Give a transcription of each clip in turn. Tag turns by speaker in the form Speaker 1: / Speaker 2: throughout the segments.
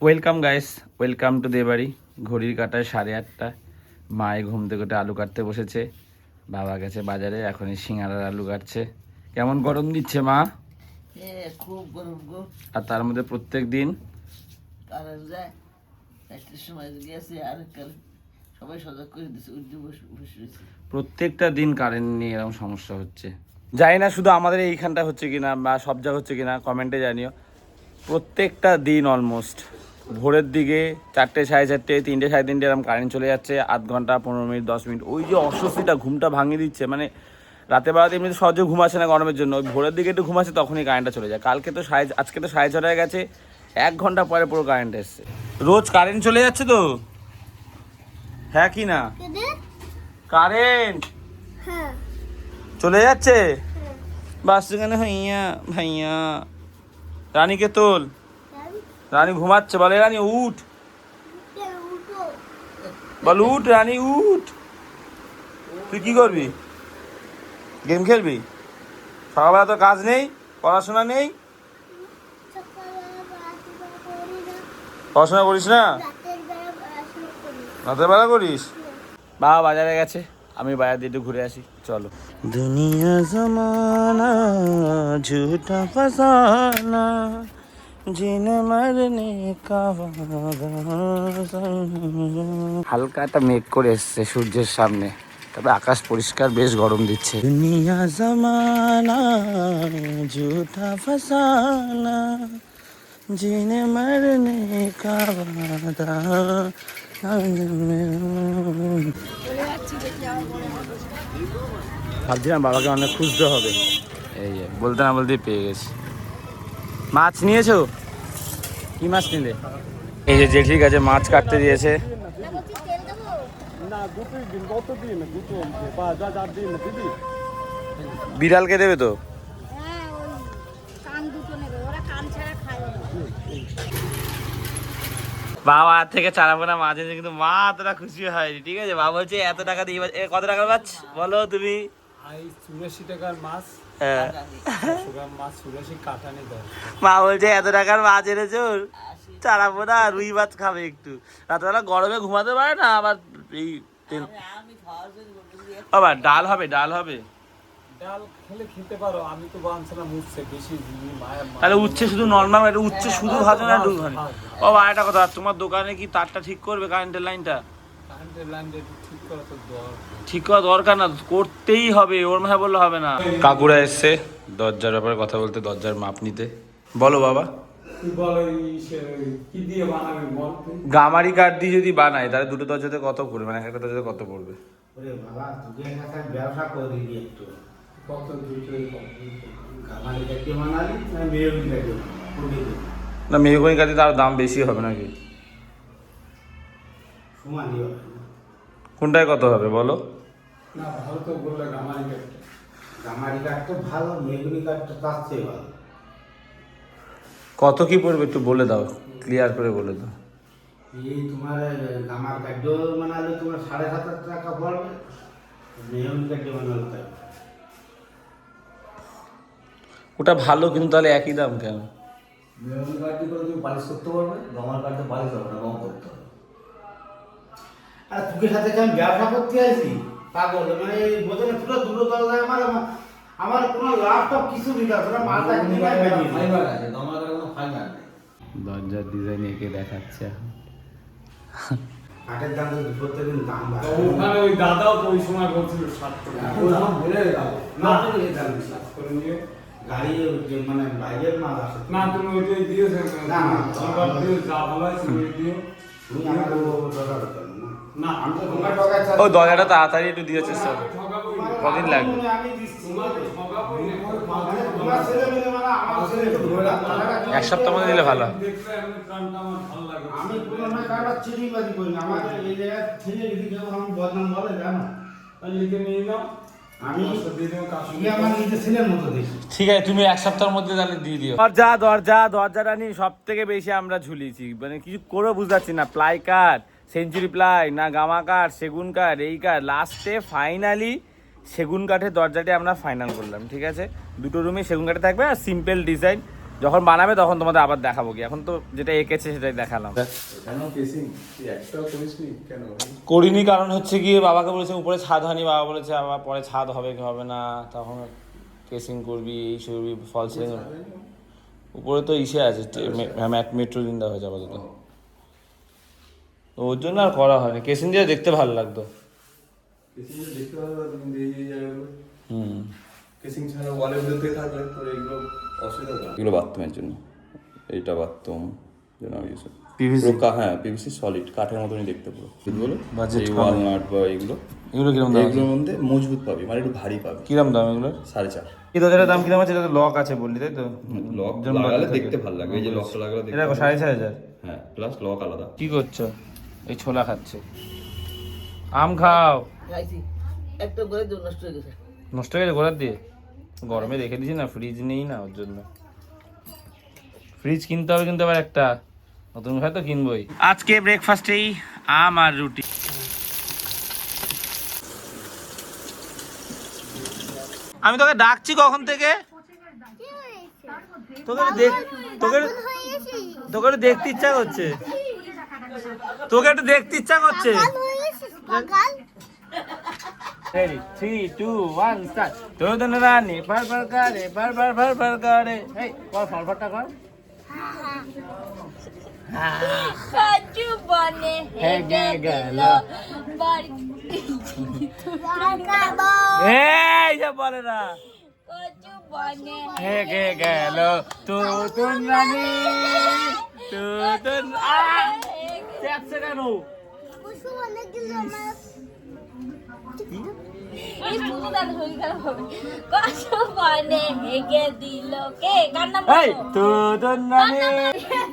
Speaker 1: Welcome guys, welcome to Debari. ঘড়ির কাঁটায় 8:30। মায়ে ঘুম থেকে উঠে আলু কাটতে বসেছে, বাবা গেছে বাজারে, এখনই সিঙ্গারার আলু কাটছে। কেমন গরম দিচ্ছে মা?
Speaker 2: খুব গরম গো।
Speaker 1: আর তার মধ্যে প্রত্যেক দিন
Speaker 2: কারেন্ট যায়, একটার সময় গেছে আর কাল সবাই সজাগ করে দিচ্ছে, উঠে বসে রয়েছে।
Speaker 1: প্রত্যেকটা দিন কারেন্ট নিয়ে এরকম সমস্যা হচ্ছে। জানি না শুধু আমাদের এইখানটা হচ্ছে কিনা বা সব জায়গা হচ্ছে কিনা, কমেন্টে জানিও। প্রত্যেকটা দিন অলমোস্ট ভোরের দিকে 4টে, 4:30, 3টে, 3:30 এরকম কারেন্ট চলে যাচ্ছে। আধ ঘন্টা, 15 মিনিট, 10 মিনিট। ওই যে অস্বস্তিটা, ঘুমটা ভাঙিয়ে দিচ্ছে। মানে রাতে বেলাতে এমনিতে সহজে ঘুম আসে না গরমের জন্য, ওই ভোরের দিকে একটু ঘুম আসে, তখনই কারেন্টটা চলে যায়। আজকে তো 6:30 গেছে, 1 ঘন্টা পরে পুরো কারেন্ট এসছে। রোজ কারেন্ট চলে যাচ্ছে তো, হ্যাঁ কি না? কারেন্ট চলে যাচ্ছে। বাস কেন ভাইয়া? ভাইয়া রানীকে তোল, রানী ঘুমাচ্ছে। বলে রানী উঠ, বল উঠ রানী উঠ। তুই কি করবি? গেম খেলবি? সকালবেলা তো কাজ নেই, পড়াশোনা নেই। পড়াশোনা করিস না? রাতের বেলা করিস? বাবা বাজারে গেছে, আমি বাজার দিয়ে একটু ঘুরে আসি, চলো। দুনিয়া জমানা ঝুটা ফসানা জিনে মরনে কা ওয়াদা। হালকা একটা মেঘ করে এসছে সূর্যের সামনে, তবে আকাশ পরিষ্কার, বেশ গরম দিচ্ছে। দুনিয়া জমানা ঝুটা ফসানা জিনে মরনে কা ওয়াদা। ভাবছিলাম বাবাকে অনেক খুঁজতে হবে, এই যে বলতে না বলতেই পেয়ে গেছি। মাছ নিয়েছো? কি মাছ নিলে? এই যে জেঠির কাছে মাছ কাটতে দিয়েছে। বিড়ালকে দেবে তো? বাবা হাত থেকে চালাবো না মাছ এনেছে, কিন্তু মা এতটা খুশি হয়নি। ঠিক আছে, বাবা বলছে এত টাকা দিয়ে কত টাকার মাছ বলো তুমি?
Speaker 3: 84 টাকার মাছ।
Speaker 1: হ্যাঁ,
Speaker 3: মাছ 84 কাটানি দেয়।
Speaker 1: মা বলছে এত টাকার মাছ এনেছো, চালাবো না, রুই মাছ খাবে একটু। রাতবেলা গরমে ঘুমাতে পারে না, আবার এই
Speaker 2: আমি খাওয়ার জন্য
Speaker 1: বাবা ডাল হবে, ডাল হবে।
Speaker 3: ডাল খেলে খেতে পারো, আমি তো বানছিলাম উচ্ছে বেশি।
Speaker 1: তাহলে উচ্ছে শুধু নর্মাল, এটা উচ্ছে শুধু ভাজো না একটু ভাজো? ও বা একটা কথা, তোমার দোকানে কি তারটা ঠিক করবে, কারেন্টের লাইনটা?
Speaker 3: কারেন্টের লাইনটা ঠিক করা তো দরকার।
Speaker 1: ঠিক করা দরকার না, করতেই হবে, ওর মাথায় বললে হবে না। কাকুরা এসছে দরজার ব্যাপারে কথা বলতে, দরজার মাপ নিতে। বলো বাবা।
Speaker 3: তুই বল কি দিয়ে বানাবি বল তুই?
Speaker 1: গামারি কাঠ দিয়ে যদি বানাই, তাহলে দুটো দরজাতে কত পড়বে, মানে একটা দরজাতে কত পড়বে?
Speaker 4: ওরে বাবা, তোকে একটা ব্যবসা করে দিবি একটু।
Speaker 3: কত দুটোই কত?
Speaker 4: গামারি কাটিয়ে বানালি না মেয়রি কাটিয়ে বানালি?
Speaker 1: না মেহগনি কাঠে তার দাম বেশি হবে নাকি?
Speaker 4: সমানই হবে না।
Speaker 1: কোনটায় কত হবে বলো?
Speaker 3: না ভালো তো বললে গামারি কাটতে।
Speaker 4: গামারি কাঠ তো ভালো, মেহগুনি কাঠ তো তার চেয়ে ভালো।
Speaker 1: কত কি পড়বে একটু বলে দাও, ক্লিয়ার করে বলে দাও।
Speaker 4: এই তোমার গামার কাঠও বানালে তোমার 7,500 টাকা পড়বে, মেহগুনি কাঠিয়ে বানালে তাই।
Speaker 1: ওটা ভালো, কিন্তু তাহলে একই দাম কেন?
Speaker 5: মেহগনি কাঠটি করে তুমি পালিশ করতে পারবে, গমার কাঠে পালিশ হবে না, রং করতে হবে।
Speaker 4: আর তোকে সাথে আমি ব্যবসা করতে আসি পাগল, মানে বোঝে না, পুরো দুটো দরজায় আমার কোনো লাভ তো কিছু দিতে হবে না, মালটা কিনে বেরিয়ে
Speaker 5: ফাইবার আছে, গমার কাঠে কোনো ফাইবার নেই।
Speaker 1: দরজার ডিজাইন এঁকে দেখাচ্ছে।
Speaker 4: কাঠের দাম তো প্রত্যেকদিন দাম
Speaker 3: তো
Speaker 4: বাড়ে।
Speaker 3: ওখানে ওই দাদাও তো ওই সময় বলছিল 7 টাকা।
Speaker 4: এখন দাম বেড়ে গেল। না তো এই দাম বেশি।
Speaker 3: করে নিয়ে
Speaker 4: গাড়ি মানে বাইরের মাল আসে।
Speaker 3: না তুমি ওইটাই দিয়েছে
Speaker 4: না, না।
Speaker 3: তোমার দিয়ে যা ভালো আছে ওই দিও।
Speaker 4: তুমি আমার দরকার কেন না?
Speaker 3: না
Speaker 4: আমি তো তোমার টাকা চাই।
Speaker 1: ও দরজাটা তাড়াতাড়ি একটু দিয়ে চেষ্টা করো।
Speaker 3: ঠকাবোই না।
Speaker 1: কদিন লাগবে?
Speaker 4: আমি দিচ্ছি।
Speaker 3: তোমাকে ঠকাবোই না।
Speaker 4: মানে তোমার ছেলে মেয়ে মানে আমার ছেলে একটু ধরে রাখো।
Speaker 1: এক সপ্তাহ মধ্যে দিলে ভালো।
Speaker 3: দেখলে এমনি প্রাণটা আমার ভালো লাগে।
Speaker 4: আমি কোনো না কারো চিটিংবাজি করি না। আমাদের এই জায়গায় ছেলে যদি কেউ আমি বদনাম বলে জানো,
Speaker 3: আর লিখে নিয়ে নাও।
Speaker 4: আমি
Speaker 3: দিয়ে দেবো কাজ।
Speaker 4: আমার নিজের ছেলের মতো দেখি।
Speaker 1: ঠিক আছে, তুমি 1 সপ্তাহের মধ্যে তাহলে দিয়ে দিও। দরজাটা নিয়ে সব থেকে বেশি আমরা ঝুলিয়েছি, মানে কিছু করে বুঝতে পারছি না। প্লাই কাঠ, সেঞ্চুরি প্লাই, না গামা কাঠ, সেগুন কাঠ, এই কাঠ, লাস্টে ফাইনালি সেগুন কাঠের দরজাটি আমরা ফাইনাল করলাম। ঠিক আছে, দুটো রুমে সেগুন কাঠে থাকবে, আর সিম্পল ডিজাইন যখন বানাবে তখন তোমাদের আবার দেখাবো কি, এখন তো যেটা এঁকেছে সেটাই দেখালাম।
Speaker 5: কেন কেসিং একটাও করিসনি কেন?
Speaker 1: করিনি কারণ হচ্ছে কি বাবাকে বলেছে উপরে ছাদ হয়নি, বাবা বলেছে আবার পরে ছাদ হবে কি হবে না, তখন কেসিং করবি এই করবি ফল সিলিং। উপরে তো ইসে আছে মেট্রো দিন দেওয়া হয়েছে আপাতত, তো ওর জন্য আর করা হয়নি। কেসিং দিয়ে দেখতে ভালো লাগতো।
Speaker 5: কেসিং দেখতে ভালো লাগে কিন্তু এই জায়গাগুলো
Speaker 1: হুম,
Speaker 5: কেসিং ছাড়া ওয়ালের ভিতরে থাকলে তোর এগুলো অসুবিধা হয়। এগুলো বাথরুমের জন্য, এইটা বাথরুম জন্য আমি ইউজ করি।
Speaker 1: পিভিসি,
Speaker 5: হ্যাঁ পিভিসি সলিড কাঠের মতনই দেখতে পুরো। বলো
Speaker 1: Budget
Speaker 5: এই
Speaker 1: কম।
Speaker 5: ওয়ালনাট বা এগুলো
Speaker 1: কিরম দাম?
Speaker 5: এগুলোর মধ্যে মজবুত পাবি, মানে একটু ভারী পাবি।
Speaker 1: কিরম দাম এগুলো?
Speaker 5: 4.5।
Speaker 1: কি তো যেটা দাম কিরম আছে, এটা তো লক আছে বললি তাই তো?
Speaker 5: লক
Speaker 1: যেমন
Speaker 5: লাগালে
Speaker 1: বাকি
Speaker 5: দেখতে
Speaker 1: থাকে।
Speaker 5: ভালো লাগবে, এই যে লকটা লাগালে দেখতে
Speaker 1: এটা 4,500।
Speaker 5: হ্যাঁ প্লাস লক আলাদা।
Speaker 1: কি করছো? এই ছোলা খাচ্ছে। আম খাও।
Speaker 2: খাইছি একটা করে তো নষ্ট হয়ে গেছে।
Speaker 1: নষ্ট হয়ে গেছে গোড়ার দিয়ে? গরমে রেখে দিয়েছি না, ফ্রিজ নেই না ওর জন্য। ফ্রিজ কিনতে হবে কিন্তু আবার একটা নতুন, হয়তো কিনবই। আজকে ব্রেকফাস্টেই আম আর রুটি। আমি তোকে ডাকছি কখন থেকে, তোকে একটু দেখতে ইচ্ছা করছে, তোকে একটু দেখতে ইচ্ছা করছে। Ready, 3, 2, 1, start. তোদের রানী বার করে, এই কর ফলফটটা কর।
Speaker 6: কচু বনে হেগে গেল
Speaker 1: এই যে বলে না,
Speaker 6: কচু বনে
Speaker 1: হেগে গেল তোদের রানী, তোদের দেখছে কেন?
Speaker 6: এই সুন্দর হয়ে গেল কচু বনে হেগে দিল কে কার নাম
Speaker 1: এই তোদের রানী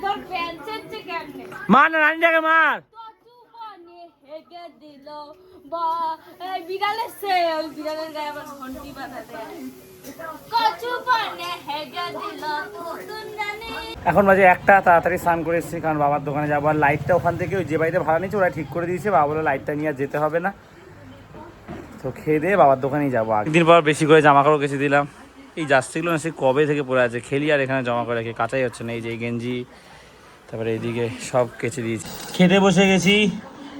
Speaker 6: তোর প্যান্ট হচ্ছে কেমনে
Speaker 1: মার না, রানীটাকে মার।
Speaker 6: কচু বনে হেগে দিল বা এই বিড়ালের সে ওই বিড়ালের গায়ে আবার ঘন্টি বাঁধা দেয় কচু বনে হেগে দিল তুন জানি।
Speaker 1: এখন বাজে 1টা, তাড়াতাড়ি স্নান করে এসেছি কারণ বাবার দোকানে যাবো। আর লাইটটা ওখান থেকে ওই যে বাড়িতে ভাড়া নিয়েছে ওরা ঠিক করে দিয়েছে, বাবা বলে লাইটটা নিয়ে আর যেতে হবে না, তো খেয়ে দিয়ে বাবার দোকানেই যাবো। একদিন পর বেশি করে জামা কাপড় কেচে দিলাম, এই জার্সিগুলো না সে কবে থেকে পরে আছে, খেলি আর এখানে জমা করে রাখি, কাচাই হচ্ছে না। এই যে গেঞ্জি, তারপরে এইদিকে সব কেচে দিয়েছি। খেতে বসে গেছি,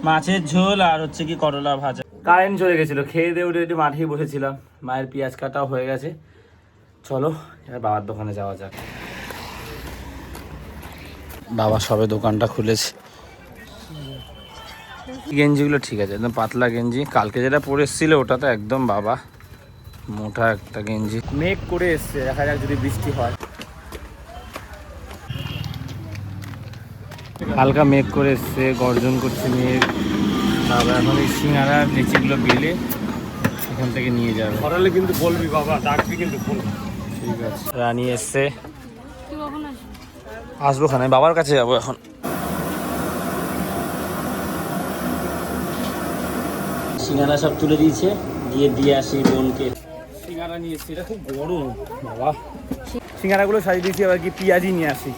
Speaker 1: মাছের ঝোল আর হচ্ছে কি করলা ভাজা। কারেন্ট চলে গেছিলো, খেয়ে দিয়ে উঠে একটু মাঠেই বসেছিলাম, মায়ের পেঁয়াজ কাটাও হয়ে গেছে। চলো এবার বাবার দোকানে যাওয়া যাক। বাবা সবে দোকানটা খুলেছে। গেঞ্জিগুলো ঠিক আছে, একদম পাতলা গেঞ্জি। কালকে যেটা পরে এসেছিল ওটা তো একদম বাবা মোটা একটা গেঞ্জি। মেঘ করে এসছে, দেখা যাক যদি বৃষ্টি হয়। হালকা মেঘ করে এসছে, গর্জন করছে মেঘ। তারপর এখন এই সিঙ্গারা লিচিগুলো বেলে এখান থেকে নিয়ে যাবে।
Speaker 3: সরালে কিন্তু বলবি বাবা, ডাকবি কিন্তু বলবি।
Speaker 1: ঠিক আছে, রানী এসছে,
Speaker 6: তুই কখন আসবি?
Speaker 1: আসবো খানে, বাবার কাছে যাবো এখন। সিঙ্গারা সব তুলে দিয়েছে, দিয়ে আসি বোনকে। সিঙ্গারা নিয়ে এসছি, এটা খুব গরম বাবা। সিঙ্গারাগুলো সাজিয়ে দিয়েছি, আবার কি পেঁয়াজি নিয়ে আসি।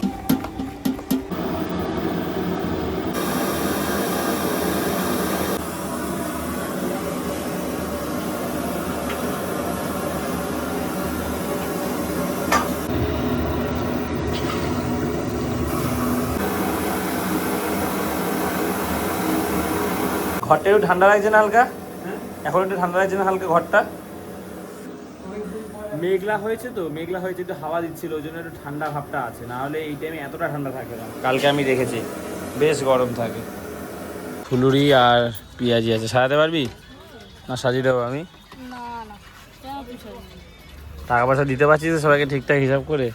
Speaker 1: ঘরটা একটু ঠান্ডা লাগছে না হালকা? এখন একটু ঠান্ডা লাগছে না হালকা ঘরটা? মেঘলা হয়েছে তো, মেঘলা হয়েছে, একটু হাওয়া দিচ্ছিল ওই জন্য একটু ঠান্ডা ভাবটা আছে, না হলে এই টাইমে এতটা ঠান্ডা থাকে না। কালকে আমি দেখেছি বেশ গরম থাকে। ফুলুরি আর পেঁয়াজি আছে, সাজাতে পারবি না? সাজিয়ে দেবো আমি।
Speaker 6: না না তুই সাজিয়ে
Speaker 1: টাকা পয়সা দিতে পারছিস তো সবাইকে ঠিকঠাক হিসাব করে,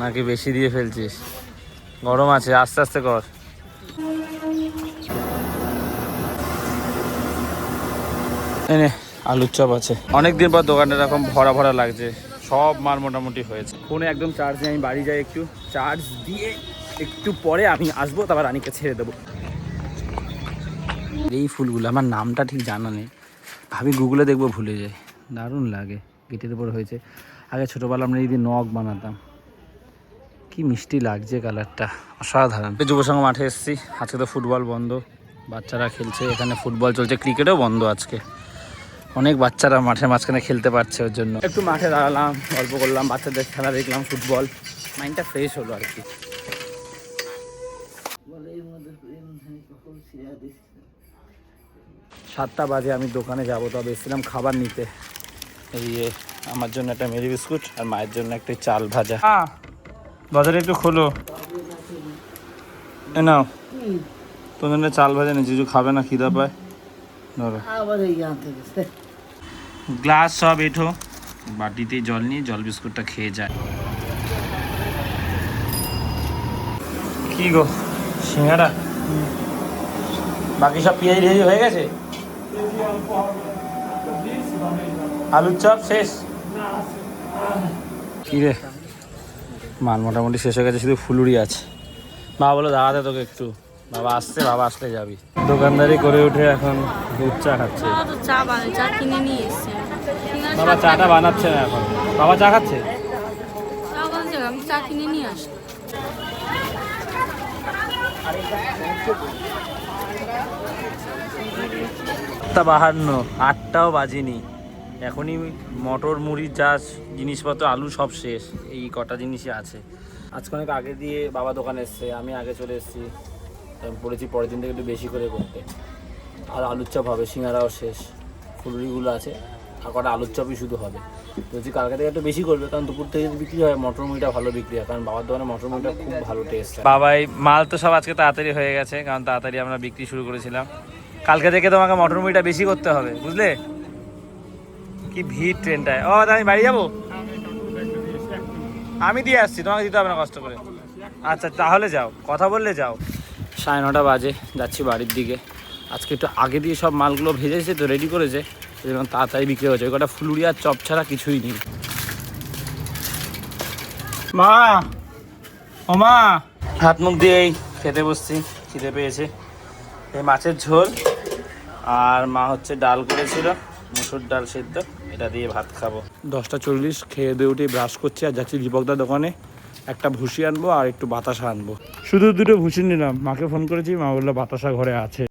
Speaker 1: নাকি বেশি দিয়ে ফেলছিস? গরম আছে, আস্তে আস্তে কর। এনে আলুর চপ আছে। অনেকদিন পর দোকানটা এরকম ভরা ভরা লাগছে, সব মাল মোটামুটি হয়েছে। ফোনে একদম চার্জ নেই, আমি বাড়ি যাই, একটু চার্জ দিয়ে একটু পরে আমি আসবো, তারপর রানীকে ছেড়ে দেবো। এই ফুলগুলো আমার নামটা ঠিক জানা নেই, ভাবি গুগলে দেখবো, ভুলে যাই। দারুণ লাগে, গেটের উপর হয়েছে। আগে ছোটোবেলা আমরা যদি নখ বানাতাম, কি মিষ্টি লাগছে কালারটা, অসাধারণ। যুব সংঘ মাঠে এসেছি, আজকে তো ফুটবল বন্ধ, বাচ্চারা খেলছে, এখানে ফুটবল চলছে, ক্রিকেটও বন্ধ আজকে। অনেক বাচ্চারা মাঠের মাঝখানে খেলতে পারছে, ওর জন্য একটু মাঠে দাঁড়ালাম, গল্প করলাম, বাচ্চাদের খেলা দেখলাম ফুটবল। মাইন্ডটা ফ্রেশ হলো আর কি।
Speaker 2: বলে এর মধ্যে কখন ছিঁড়া দিচ্ছে
Speaker 1: 7টা বাজে, আমি দোকানে যাবো। তবে এসেছিলাম খাবার নিতে। এই যে আমার জন্য একটা মেরি বিস্কুট আর মায়ের জন্য একটা চাল ভাজা। বাজারে একটু খোলো, এ নাও তোর জন্য চাল ভাজা নেই, জিজু খাবে না, খিদা পায়। ধরো
Speaker 2: আবার এই আনতে দিচ্ছে
Speaker 1: গ্লাস সব এঠো, বাটিতে জল নিয়ে জল বিস্কুটটা খেয়ে যায়। কি গো সিঙ্গারা, বাকি সব পেঁয়াজি টেয়াজি হয়ে গেছে? আলুর চপ শেষ? কি রে মাল মোটামুটি শেষ হয়ে গেছে, শুধু ফুলুরি আছে। বাবা বলো দাঁড়াতে তোকে একটু, বাবা আসছে, বাবা আসলে যাবি। দোকানদারি করে উঠে এখন দুধ চা খাচ্ছে।
Speaker 6: বাবা তো চা বানায়, চা কিনে নিয়ে এসছে।
Speaker 1: বাবা চাটা বানাচ্ছে না এখন, বাবা চা খাচ্ছে।
Speaker 6: চা বলছে আমি চা কিনে নিয়ে আসি।
Speaker 1: 7:52, 8টাও বাজেনি, এখনই মটর মুড়ি চাষ জিনিসপত্র আলু সব শেষ। এই কটা জিনিসই আছে। আজকে অনেক আগে দিয়ে বাবা দোকানে এসছে, আমি আগে চলে এসেছি। আমি বলেছি পরের দিন থেকে একটু বেশি করে করতে। আর আলুর চপ হবে, সিঙ্গারাও শেষ, ফুলুরিগুলো আছে, আর কটা আলুর চপই শুধু হবে। বলছি কালকে থেকে একটু বেশি করবে, কারণ দুপুর থেকে যদি বিক্রি হয় মটর মুড়িটা ভালো বিক্রি হয়, কারণ বাবার দোকানে মটর মুড়িটা খুব ভালো টেস্ট। বাবাই মাল তো সব আজকে তাড়াতাড়ি হয়ে গেছে, কারণ তাড়াতাড়ি আমরা বিক্রি শুরু করেছিলাম। কালকে থেকে তোমাকে মটর মুড়িটা বেশি করতে হবে, বুঝলে? কি ভিড় ট্রেনটায়। ও আমি বাড়ি যাবো, আমি দিয়ে আসছি, তোমাকে দিতে হবে না কষ্ট করে। আচ্ছা তাহলে যাও, কথা বললে যাও। 9:30 বাজে, যাচ্ছি বাড়ির দিকে। আজকে একটু আগে দিয়ে সব মালগুলো ভেজেছে তো, রেডি করেছে, যেরকম তাড়াতাড়ি বিক্রি হচ্ছে। ওই কটা ফুলুরি আর চপ ছাড়া কিছুই নেই। মা, ও মা, হাত মুখ দিয়েই খেতে বসছি, খিদে পেয়েছে। এই মাছের ঝোল আর মা হচ্ছে ডাল করেছিল, মুসুর ডাল সেদ্ধ, এটা দিয়ে ভাত খাবো। 10:40 খেয়ে দিয়ে উঠে ব্রাশ করছি আর যাচ্ছি দীপকদার দোকানে। একটা ভুসি আনবো আর একটু বাতাসা আনবো। শুধু দুটো ভুসি নিলাম, মাকে ফোন করেছি, মা বললো বাতাসা ঘরে আছে।